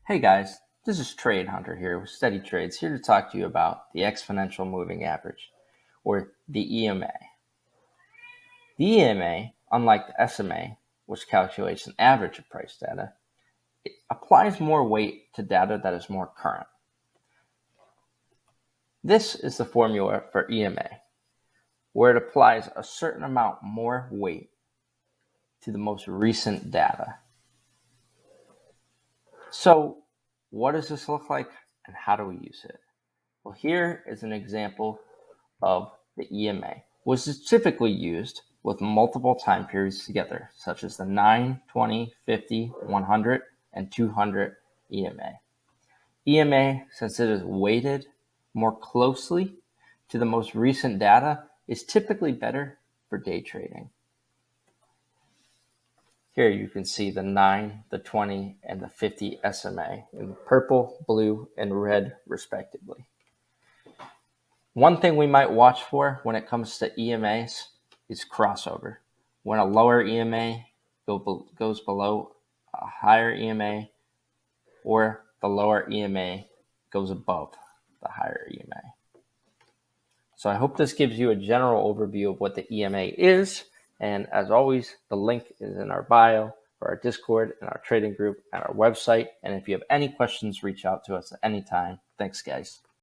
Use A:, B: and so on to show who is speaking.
A: Hey guys, this is Trade Hunter here with Steady Trades, here to talk to you about the Exponential Moving Average, or the EMA. The EMA, unlike the SMA, which calculates an average of price data, it applies more weight to data that is more current. This is the formula for EMA, where it applies a certain amount more weight to the most recent data. So, what does this look like and how do we use it? Well, here is an example of the EMA, which is typically used with multiple time periods together, such as the 9, 20, 50, 100, and 200 EMA. EMA, since it is weighted more closely to the most recent data, is typically better for day trading. Here you can see the 9, the 20, and the 50 SMA in purple, blue, and red respectively. One thing we might watch for when it comes to EMAs is crossover. When a lower EMA goes below a higher EMA, or the lower EMA goes above the higher EMA. So I hope this gives you a general overview of what the EMA is. And as always, the link is in our bio for our Discord and our trading group and our website. And if you have any questions, reach out to us at any time. Thanks, guys.